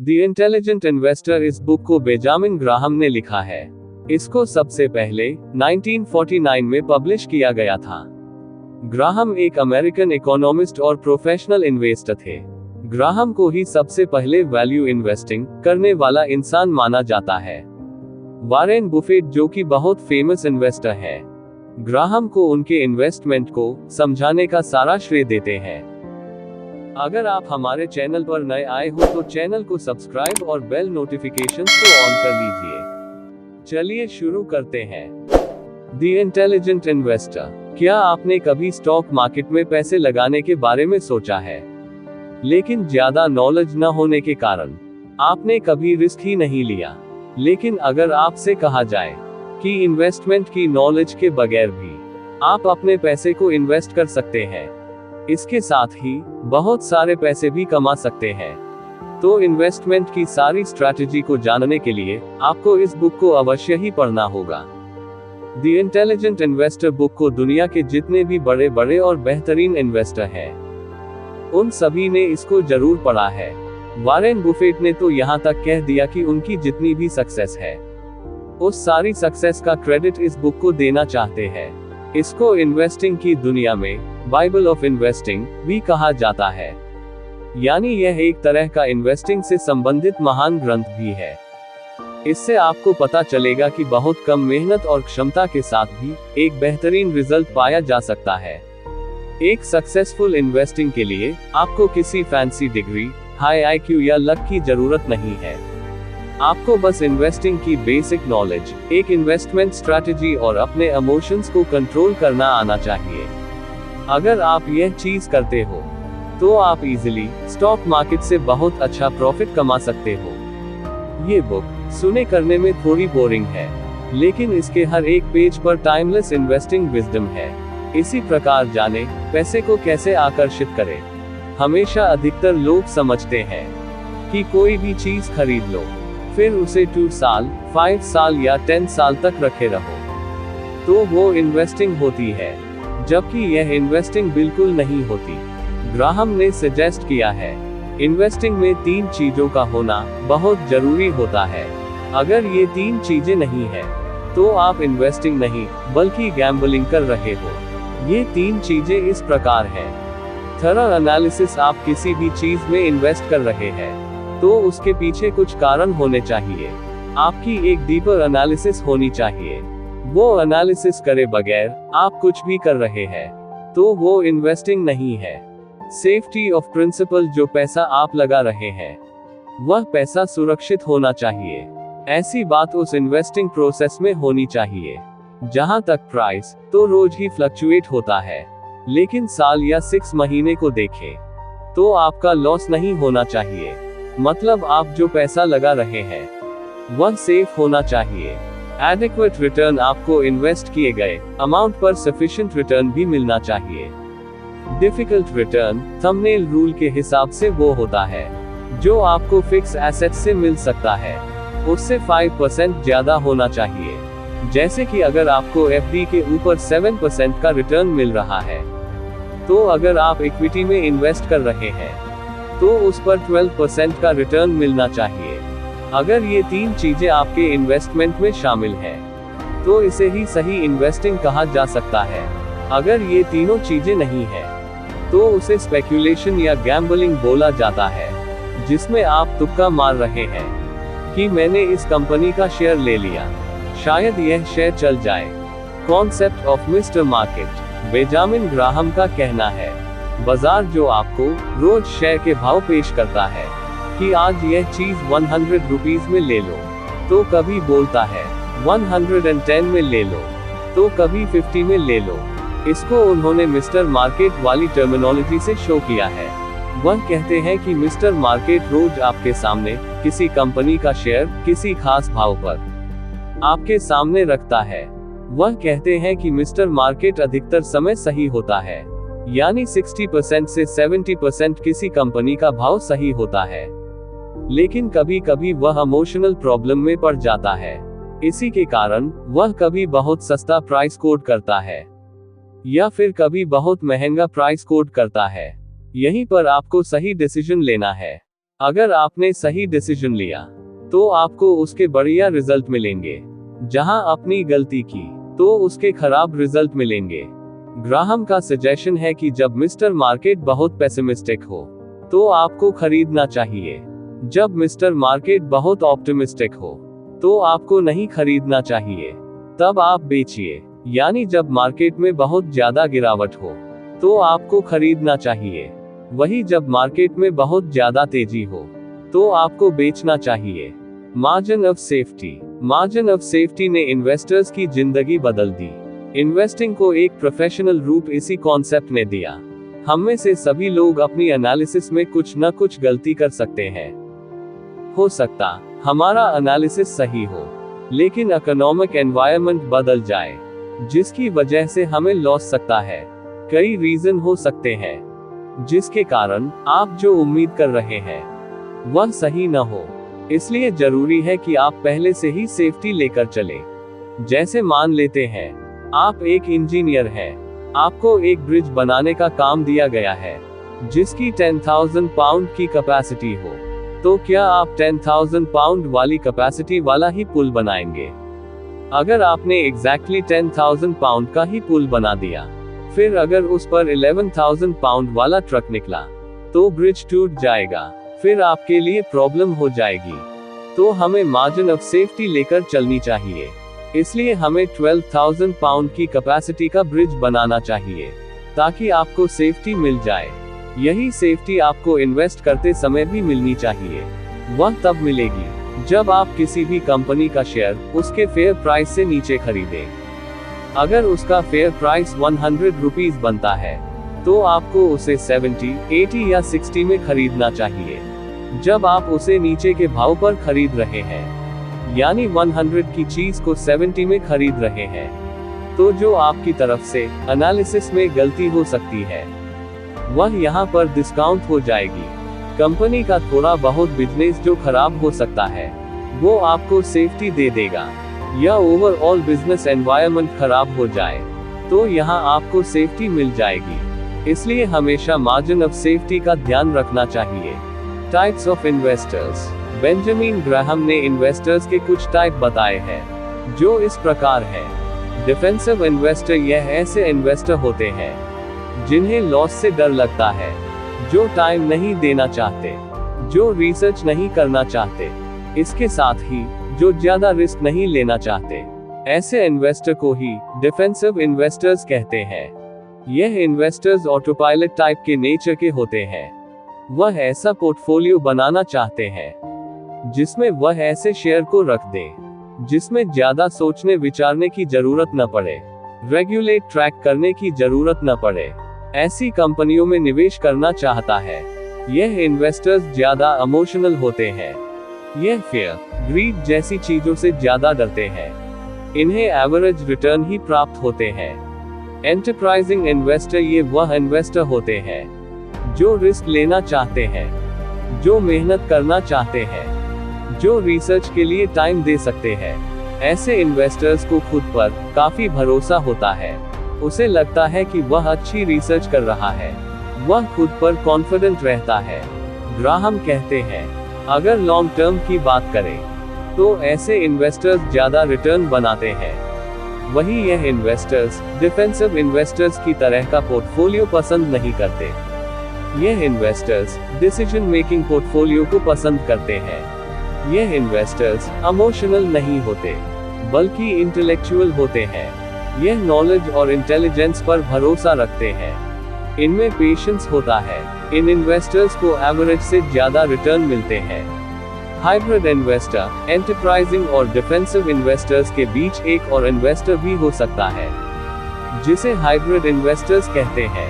The intelligent investor इस book को Benjamin Graham ने लिखा है। इसको सबसे पहले 1949 में पब्लिश किया गया था। ग्राहम एक अमेरिकन इकोनॉमिस्ट और प्रोफेशनल इन्वेस्टर थे। ग्राहम को ही सबसे पहले वैल्यू इन्वेस्टिंग करने वाला इंसान माना जाता है। वॉरेन बुफेट जो कि बहुत फेमस इन्वेस्टर है, ग्राहम को उनके इन्वेस्टमेंट को समझाने का सारा श्रेय देते हैं। अगर आप हमारे चैनल पर नए आए हो तो चैनल को सब्सक्राइब और बेल नोटिफिकेशंस को ऑन कर लीजिए। चलिए शुरू करते हैं। The intelligent investor. क्या आपने कभी स्टॉक मार्केट में पैसे लगाने के बारे में सोचा है, लेकिन ज्यादा नॉलेज न होने के कारण आपने कभी रिस्क ही नहीं लिया? लेकिन अगर आपसे कहा जाए कि इन्वेस्टमेंट की नॉलेज के बगैर भी आप अपने पैसे को इन्वेस्ट कर सकते हैं, इसके साथ ही बहुत सारे पैसे भी कमा सकते हैं, तो इन्वेस्टमेंट की सारी स्ट्रैटेजी को जानने के लिए आपको इस बुक को अवश्य ही पढ़ना होगा। द इंटेलिजेंट इन्वेस्टर बुक को दुनिया के जितने भी बड़े बड़े और बेहतरीन इन्वेस्टर हैं, उन सभी ने इसको जरूर पढ़ा है। वॉरेन बुफेट ने तो यहाँ तक कह दिया कि उनकी जितनी भी सक्सेस है, उस सारी सक्सेस का क्रेडिट इस बुक को देना चाहते हैं। इसको इन्वेस्टिंग की दुनिया में बाइबल ऑफ इन्वेस्टिंग भी कहा जाता है, यानी यह एक तरह का इन्वेस्टिंग से संबंधित महान ग्रंथ भी है। इससे आपको पता चलेगा कि बहुत कम मेहनत और क्षमता के साथ भी एक बेहतरीन रिजल्ट पाया जा सकता है। एक सक्सेसफुल इन्वेस्टिंग के लिए आपको किसी फैंसी डिग्री, हाई आईक्यू या लक की जरूरत नहीं है। आपको बस इन्वेस्टिंग की बेसिक नॉलेज, एक इन्वेस्टमेंट स्ट्रैटेजी और अपने इमोशंस को कंट्रोल करना आना चाहिए। अगर आप यह चीज करते हो तो आप इजीली स्टॉक मार्केट से बहुत अच्छा प्रॉफिट कमा सकते हो। ये बुक सुने करने में थोड़ी बोरिंग है, लेकिन इसके हर एक पेज पर टाइमलेस इन्वेस्टिंग विजडम है। इसी प्रकार जाने पैसे को कैसे आकर्षित करें। हमेशा अधिकतर लोग समझते हैं कि कोई भी चीज खरीद लो, फिर उसे 2 साल, 5 साल या 10 साल तक रखे रहो, तो वो इन्वेस्टिंग होती है, जबकि यह इन्वेस्टिंग बिल्कुल नहीं होती। ग्राहम ने सजेस्ट किया है, इन्वेस्टिंग में 3 चीजों का होना बहुत जरूरी होता है। अगर ये 3 चीजें नहीं है, तो आप इन्वेस्टिंग नहीं बल्कि गैम्बलिंग कर रहे हो। ये 3 चीजें इस प्रकार हैं। Thorough analysis. आप किसी भी चीज में इन्वेस्ट कर रहे हैं तो उसके पीछे कुछ कारण होने चाहिए। आपकी एक डीपर एनालिसिस होनी चाहिए। वो एनालिसिस करे बगैर आप कुछ भी कर रहे हैं तो वो इन्वेस्टिंग नहीं है। Safety of principle. जो पैसा आप लगा रहे हैं वह पैसा सुरक्षित होना चाहिए। ऐसी बात उस इन्वेस्टिंग प्रोसेस में होनी चाहिए। जहां तक प्राइस तो रोज ही फ्लक्चुएट होता है, लेकिन साल या 6 महीने को देखें तो आपका लॉस नहीं होना चाहिए। मतलब आप जो पैसा लगा रहे हैं वह सेफ होना चाहिए। Adequate return. आपको इन्वेस्ट किए गए अमाउंट पर सफिशिएंट रिटर्न भी मिलना चाहिए। Difficult return. थंबनेल रूल के हिसाब से वो होता है जो आपको फिक्स एसेट से मिल सकता है, उससे 5% ज्यादा होना चाहिए। जैसे कि अगर आपको एफडी के ऊपर 7% का रिटर्न मिल रहा है, तो अगर आप इक्विटी में इन्वेस्ट कर रहे हैं तो उस पर 12% का रिटर्न मिलना चाहिए। अगर ये 3 चीजें आपके इन्वेस्टमेंट में शामिल हैं, तो इसे ही सही इन्वेस्टिंग कहा जा सकता है। अगर ये तीनों चीजें नहीं हैं, तो उसे स्पेक्यूलेशन या गैम्बलिंग बोला जाता है, जिसमें आप तुक्का मार रहे हैं कि मैंने इस कंपनी का शेयर ले लिया, शायद यह शेयर चल जाए। Concept of mister market. Benjamin Graham का कहना है, बाजार जो आपको रोज शेयर के भाव पेश करता है कि आज यह चीज 100 रुपीज में ले लो, तो कभी बोलता है 110 में ले लो, तो कभी 50 में ले लो। इसको उन्होंने मिस्टर मार्केट वाली टर्मिनोलॉजी से शो किया है। वह कहते हैं कि मिस्टर मार्केट रोज आपके सामने किसी कंपनी का शेयर किसी खास भाव पर आपके सामने रखता है। वह कहते हैं कि मिस्टर मार्केट अधिकतर समय सही होता है, यानी 60% से 70% किसी कंपनी का भाव सही होता है, लेकिन कभी कभी वह इमोशनल प्रॉब्लम में पड़ जाता है। इसी के कारण वह कभी बहुत सस्ता प्राइस कोट करता है या फिर कभी बहुत महंगा प्राइस कोट करता है। यहीं पर आपको सही डिसीजन लेना है। अगर आपने सही डिसीजन लिया तो आपको उसके बढ़िया रिजल्ट मिलेंगे, जहां अपनी गलती की तो उसके खराब रिजल्ट मिलेंगे। ग्राहम का सजेशन है कि जब मिस्टर मार्केट बहुत पेसिमिस्टिक हो तो आपको खरीदना चाहिए, जब मिस्टर मार्केट बहुत ऑप्टिमिस्टिक हो तो आपको नहीं खरीदना चाहिए, तब आप बेचिए। यानी जब मार्केट में बहुत ज्यादा गिरावट हो तो आपको खरीदना चाहिए, वही जब मार्केट में बहुत ज्यादा तेजी हो तो आपको बेचना चाहिए। Margin of safety. Margin of safety ने इन्वेस्टर्स की जिंदगी बदल दी। इन्वेस्टिंग को एक प्रोफेशनल रूप इसी कॉन्सेप्ट ने दिया। हम में से सभी लोग अपनी एनालिसिस में कुछ न कुछ गलती कर सकते हैं। हो सकता हमारा एनालिसिस सही हो, लेकिन इकोनॉमिक एनवायरनमेंट बदल जाए, जिसकी वजह से हमें लॉस सकता है। कई रीजन हो सकते हैं जिसके कारण आप जो उम्मीद कर रहे हैं वह सही न हो। इसलिए जरूरी है कि आप पहले से ही सेफ्टी लेकर चले। जैसे मान लेते हैं आप एक इंजीनियर हैं, आपको एक ब्रिज बनाने का काम दिया गया है जिसकी 10,000 पाउंड की कैपेसिटी हो, तो क्या आप 10,000 पाउंड वाली कैपेसिटी वाला ही पुल बनाएंगे? अगर आपने एग्जैक्टली 10,000 पाउंड का ही पुल बना दिया, फिर अगर उस पर 11,000 पाउंड वाला ट्रक निकला तो ब्रिज टूट जाएगा, फिर आपके लिए प्रॉब्लम हो जाएगी। तो हमें मार्जिन ऑफ सेफ्टी लेकर चलनी चाहिए। इसलिए हमें 12,000 पाउंड की कैपेसिटी का ब्रिज बनाना चाहिए ताकि आपको सेफ्टी मिल जाए। यही सेफ्टी आपको इन्वेस्ट करते समय भी मिलनी चाहिए। वह तब मिलेगी जब आप किसी भी कंपनी का शेयर उसके फेयर प्राइस से नीचे खरीदें। अगर उसका फेयर प्राइस 100 रुपीज बनता है तो आपको उसे 70, 80 या 60 में खरीदना चाहिए। जब आप उसे नीचे के भाव पर खरीद रहे हैं, यानी 100 की चीज को 70 में खरीद रहे हैं, तो जो आपकी तरफ से एनालिसिस में गलती हो सकती है वह यहाँ पर डिस्काउंट हो जाएगी। कंपनी का थोड़ा बहुत बिजनेस जो खराब हो सकता है वो आपको सेफ्टी दे देगा, या ओवरऑल बिजनेस एनवायरनमेंट खराब हो जाए तो यहाँ आपको सेफ्टी मिल जाएगी। इसलिए हमेशा मार्जिन ऑफ सेफ्टी का ध्यान रखना चाहिए। Types of investors. Benjamin Graham ने इन्वेस्टर्स के कुछ टाइप बताए हैं जो इस प्रकार है। डिफेंसिव इन्वेस्टर, यह ऐसे इन्वेस्टर होते हैं जिन्हें लॉस से डर लगता है, जो टाइम नहीं देना चाहते, जो रिसर्च नहीं करना चाहते, इसके साथ ही जो ज्यादा रिस्क नहीं लेना चाहते। ऐसे इन्वेस्टर को ही डिफेंसिव इन्वेस्टर्स कहते हैं। यह इन्वेस्टर्स ऑटोपायलट टाइप के नेचर के होते हैं। वह ऐसा पोर्टफोलियो बनाना चाहते हैं जिसमें वह ऐसे शेयर को रख दे जिसमें ज्यादा सोचने विचारने की जरूरत न पड़े, रेगुलेट ट्रैक करने की जरूरत न पड़े। ऐसी कंपनियों में निवेश करना चाहता है। यह इन्वेस्टर्स ज्यादा इमोशनल होते हैं। यह फेयर, ग्रीड जैसी चीजों से ज्यादा डरते हैं। इन्हें एवरेज रिटर्न ही प्राप्त होते हैं। एंटरप्राइजिंग इन्वेस्टर, ये वह इन्वेस्टर होते हैं जो रिस्क लेना चाहते हैं, जो मेहनत करना चाहते हैं, जो रिसर्च के लिए टाइम दे सकते हैं। ऐसे इन्वेस्टर्स को खुद पर काफी भरोसा होता है। उसे लगता है कि वह अच्छी रिसर्च कर रहा है, वह खुद पर कॉन्फिडेंट रहता है। ग्राहम कहते हैं, अगर लॉन्ग टर्म की बात करें तो ऐसे इन्वेस्टर्स ज्यादा रिटर्न बनाते हैं। वही यह इन्वेस्टर्स डिफेंसिव इन्वेस्टर्स की तरह का पोर्टफोलियो पसंद नहीं करते। यह इन्वेस्टर्स डिसीजन मेकिंग पोर्टफोलियो को पसंद करते हैं। यह इन्वेस्टर्स इमोशनल नहीं होते, बल्कि इंटेलेक्चुअल होते हैं। यह नॉलेज और इंटेलिजेंस पर भरोसा रखते हैं। इनमें पेशेंस होता है। इन इन्वेस्टर्स को एवरेज से ज्यादा रिटर्न मिलते हैं। हाइब्रिड इन्वेस्टर, एंटरप्राइजिंग और डिफेंसिव इन्वेस्टर्स के बीच एक और इन्वेस्टर भी हो सकता है जिसे हाइब्रिड इन्वेस्टर्स कहते हैं।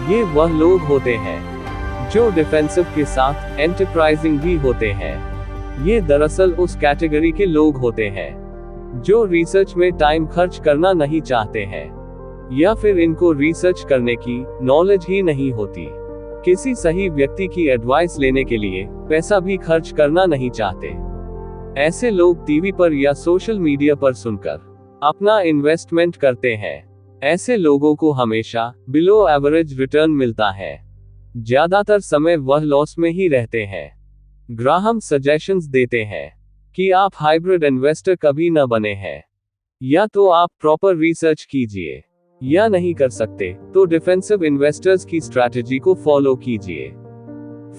ये वह लोग होते हैं जो डिफेंसिव के साथ एंटरप्राइजिंग भी होते हैं। ये दरअसल उस कैटेगरी के लोग होते हैं जो रिसर्च में टाइम खर्च करना नहीं चाहते हैं, या फिर इनको रिसर्च करने की नॉलेज ही नहीं होती। किसी सही व्यक्ति की एडवाइस लेने के लिए पैसा भी खर्च करना नहीं चाहते। ऐसे लोग टीवी पर या सोशल मीडिया पर सुनकर अपना इन्वेस्टमेंट करते हैं। ऐसे लोगों को हमेशा बिलो एवरेज रिटर्न मिलता है। ज्यादातर समय वह लॉस में ही रहते हैं। ग्राहम सजेशंस देते हैं कि आप हाइब्रिड इन्वेस्टर कभी न बने हैं। या तो आप प्रॉपर रिसर्च कीजिए, या नहीं कर सकते तो डिफेंसिव इन्वेस्टर्स की स्ट्रैटेजी को फॉलो कीजिए।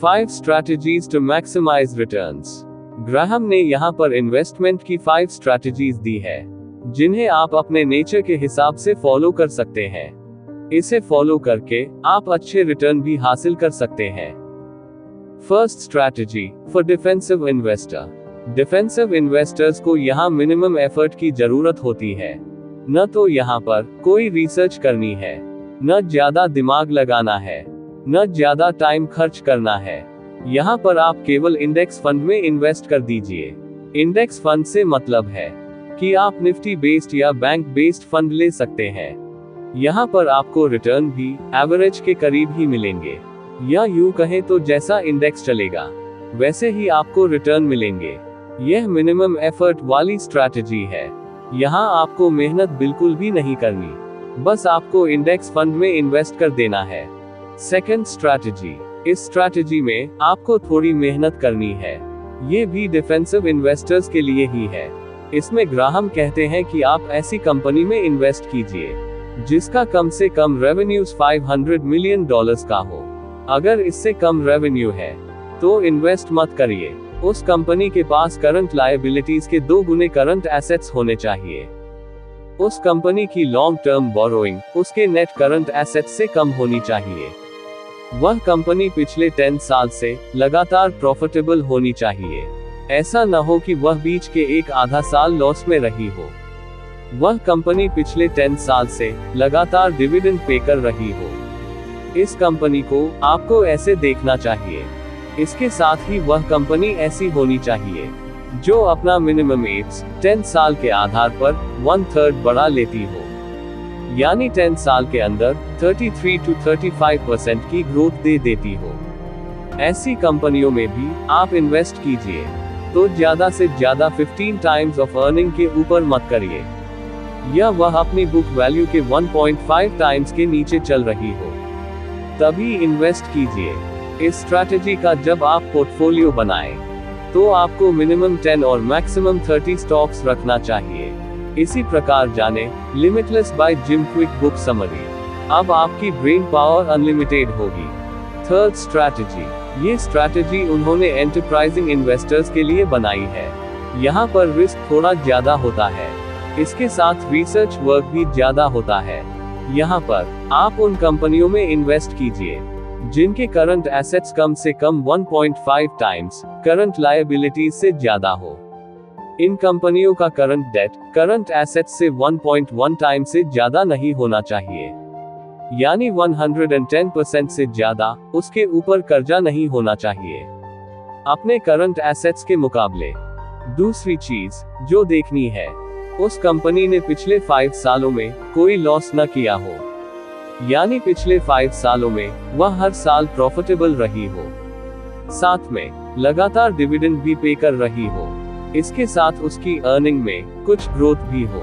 5 strategies to maximize returns. Graham ने यहाँ पर इन्वेस्टमेंट की 5 स्ट्रैटेजीज दी है, जिन्हें आप अपने नेचर के हिसाब से फॉलो कर सकते हैं। इसे फॉलो करके आप अच्छे रिटर्न भी हासिल कर सकते हैं। First strategy for defensive investor. Defensive investors को यहाँ मिनिमम एफर्ट की जरूरत होती है। न तो यहाँ पर कोई रिसर्च करनी है, न ज्यादा दिमाग लगाना है, न ज्यादा टाइम खर्च करना है। यहाँ पर आप केवल इंडेक्स फंड में इन्वेस्ट कर दीजिए। इंडेक्स फंड से मतलब है कि आप निफ्टी बेस्ड या बैंक बेस्ड फंड ले सकते हैं। यहाँ पर आपको रिटर्न भी एवरेज के करीब ही मिलेंगे, या यूं कहें तो जैसा इंडेक्स चलेगा वैसे ही आपको रिटर्न मिलेंगे। यह मिनिमम एफर्ट वाली स्ट्रैटेजी है। यहाँ आपको मेहनत बिल्कुल भी नहीं करनी, बस आपको इंडेक्स फंड में इन्वेस्ट कर देना है। Second strategy. इस स्ट्रैटेजी में आपको थोड़ी मेहनत करनी है। ये भी डिफेंसिव इन्वेस्टर्स के लिए ही है। इसमें ग्राहम कहते हैं कि आप ऐसी कंपनी में इन्वेस्ट कीजिए जिसका कम से कम रेवेन्यूज $500 मिलियन का हो। अगर इससे कम रेवेन्यू है तो इन्वेस्ट मत करिए। उस कंपनी के पास करंट लायबिलिटीज के 2 गुने करंट एसेट्स होने चाहिए। उस कंपनी की लॉन्ग टर्म बोरोइंग उसके नेट करंट एसेट्स से कम होनी चाहिए। वह कंपनी पिछले 10 साल से लगातार प्रॉफिटेबल होनी चाहिए। ऐसा न हो कि वह बीच के एक आधा साल लॉस में रही हो। वह कंपनी पिछले 10 साल से लगातार डिविडेंड पे कर रही हो। इस कंपनी को आपको ऐसे देखना चाहिए। इसके साथ ही वह कंपनी ऐसी होनी चाहिए जो अपना मिनिमम एज 10 साल के आधार पर 1/3 बढ़ा लेती हो, यानी 10 साल के अंदर 33 to 35% की ग्रोथ दे देती हो। ऐसी कंपनियों में भी आप इन्वेस्ट कीजिए, तो ज्यादा से ज्यादा 15 टाइम्स ऑफ अर्निंग के ऊपर मत करिए, या वह अपनी बुक वैल्यू के 1.5 टाइम्स के नीचे चल रही हो, तभी इन्वेस्ट कीजिए। इस स्ट्रैटेजी का जब आप पोर्टफोलियो बनाएं, तो आपको मिनिमम 10 और मैक्सिमम 30 स्टॉक्स रखना चाहिए। इसी प्रकार जाने limitless by Jim Kwik book summary. अब आपकी ब्रेन पावर अनलिमिटेड होगी। Third strategy. ये स्ट्रैटेजी उन्होंने एंटरप्राइजिंग इन्वेस्टर्स के लिए बनाई है। यहाँ पर रिस्क थोड़ा ज्यादा होता है, इसके साथ रिसर्च वर्क भी ज्यादा होता है। यहाँ पर आप उन कंपनियों में इन्वेस्ट कीजिए जिनके करंट एसेट्स कम से कम 1.5 टाइम्स करंट लायबिलिटीज से ज्यादा हो। इन कंपनियों का करंट डेट करंट एसेट्स से 1.1 टाइम से ज्यादा नहीं होना चाहिए, यानी 110% से ज्यादा उसके ऊपर कर्जा नहीं होना चाहिए अपने करंट एसेट्स के मुकाबले। दूसरी चीज जो देखनी है, उस कंपनी ने पिछले 5 सालों में कोई लॉस न किया हो, यानी पिछले 5 सालों में वह हर साल प्रॉफिटेबल रही हो, साथ में लगातार डिविडेंड भी पे कर रही हो, इसके साथ उसकी अर्निंग में कुछ ग्रोथ भी हो।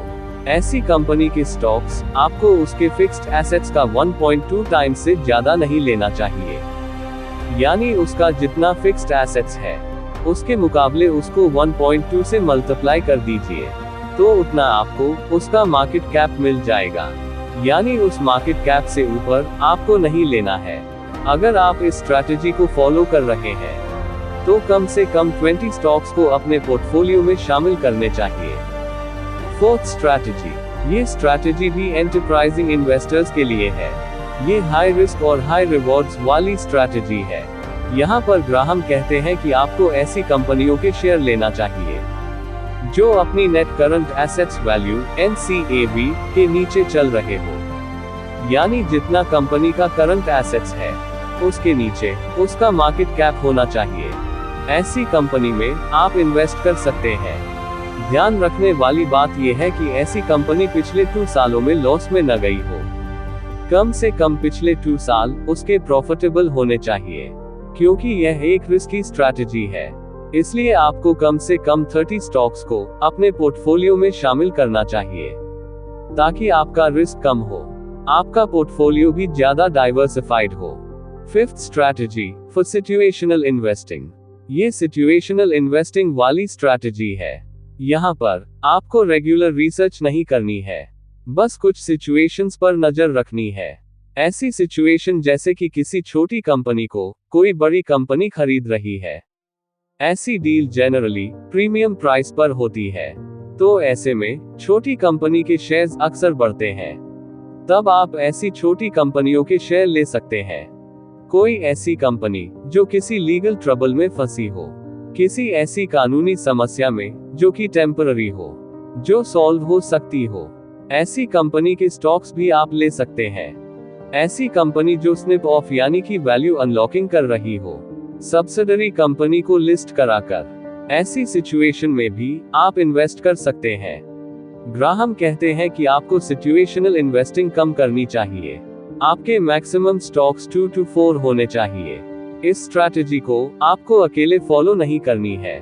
ऐसी कंपनी के स्टॉक्स आपको उसके फिक्स्ड एसेट्स का 1.2 टाइम्स से ज्यादा नहीं लेना चाहिए, यानी उसका जितना फिक्स्ड एसेट्स है उसके मुकाबले उसको 1.2 से मल्टीप्लाई कर दीजिए, तो उतना आपको उसका मार्केट कैप मिल जाएगा, यानी उस मार्केट कैप से ऊपर आपको नहीं लेना है। अगर आप इस स्ट्रैटेजी को फॉलो कर रहे हैं तो कम से कम 20 स्टॉक्स को अपने पोर्टफोलियो में शामिल करने चाहिए। Fourth strategy. ये स्ट्रैटेजी भी एंटरप्राइजिंग इन्वेस्टर्स के लिए है। ये हाई रिस्क और हाई रिवॉर्ड्स वाली स्ट्रैटेजी है। यहाँ पर ग्राहम कहते हैं कि आपको ऐसी कंपनियों के शेयर लेना चाहिए जो अपनी net current assets value NCAV के नीचे चल रहे हो, यानी जितना कंपनी का करंट एसेट्स है उसके नीचे उसका मार्केट कैप होना चाहिए। ऐसी कंपनी में आप इन्वेस्ट कर सकते हैं। ध्यान रखने वाली बात यह है कि ऐसी कंपनी पिछले 2 सालों में लॉस में न गई हो। कम से कम पिछले 2 साल उसके प्रॉफिटेबल होने चाहिए, क्योंकि यह एक रिस्की स्ट्रैटेजी है। इसलिए आपको कम से कम 30 स्टॉक्स को अपने पोर्टफोलियो में शामिल करना चाहिए, ताकि आपका रिस्क कम हो, आपका पोर्टफोलियो भी ज्यादा डाइवर्सिफाइड हो। Fifth strategy for situational investing. ये सिचुएशनल इन्वेस्टिंग वाली स्ट्रैटेजी है। यहाँ पर आपको रेगुलर रिसर्च नहीं करनी है, बस कुछ सिचुएशंस पर नजर रखनी है। ऐसी सिचुएशन जैसे कि किसी छोटी कंपनी को कोई बड़ी कंपनी खरीद रही है। ऐसी डील जनरली प्रीमियम प्राइस पर होती है, तो ऐसे में छोटी कंपनी के शेयर्स अक्सर बढ़ते हैं। तब आप ऐसी छोटी कंपनियों के शेयर ले सकते हैं। कोई ऐसी कंपनी जो किसी लीगल ट्रबल में फंसी हो, किसी ऐसी कानूनी समस्या में जो कि टेम्पररी हो, जो सॉल्व हो सकती हो, ऐसी कंपनी के स्टॉक्स भी आप ले सकते हैं। ऐसी कंपनी जो स्निप ऑफ यानी कि वैल्यू अनलॉकिंग कर रही हो, सब्सिडरी कंपनी को लिस्ट कराकर, ऐसी सिचुएशन में भी आप इन्वेस्ट कर सकते हैं। ग्राहम कहते हैं कि आपको सिचुएशनल इन्वेस्टिंग कम करनी चाहिए। आपके मैक्सिमम स्टॉक्स 2 to 4 होने चाहिए। इस स्ट्रैटेजी को आपको अकेले फॉलो नहीं करनी है,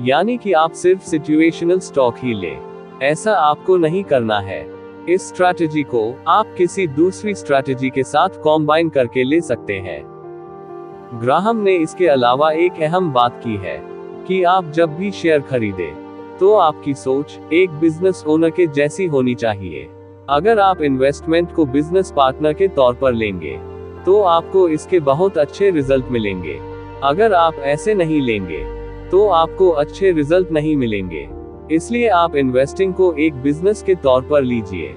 यानी कि आप सिर्फ सिचुएशनल स्टॉक ही ले, ऐसा आपको नहीं करना है। इस स्ट्रैटेजी को आप किसी दूसरी स्ट्रैटेजी के साथ कॉम्बाइन करके ले सकते हैं। ग्राहम ने इसके अलावा एक अहम बात की है कि आप जब भी शेयर खरीदें, तो आपकी सोच एक बिजनेस ओनर के जैसी होनी चाहिए। अगर आप इन्वेस्टमेंट को बिजनेस पार्टनर के तौर पर लेंगे, तो आपको इसके बहुत अच्छे रिजल्ट मिलेंगे। अगर आप ऐसे नहीं लेंगे, तो आपको अच्छे रिजल्ट नहीं मिलेंगे। इसलिए आप इन्वेस्टिंग को एक बिजनेस के तौर पर लीजिए।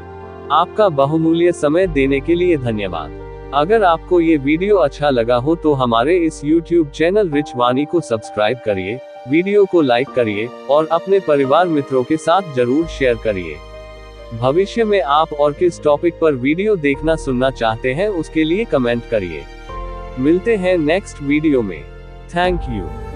आपका बहुमूल्य समय देने के लिए धन्यवाद। अगर आपको ये वीडियो अच्छा लगा हो तो हमारे इस YouTube चैनल रिच वाणी को सब्सक्राइब करिए, वीडियो को लाइक करिए और अपने परिवार मित्रों के साथ जरूर शेयर करिए। भविष्य में आप और किस टॉपिक पर वीडियो देखना सुनना चाहते हैं उसके लिए कमेंट करिए। मिलते हैं नेक्स्ट वीडियो में। Thank you.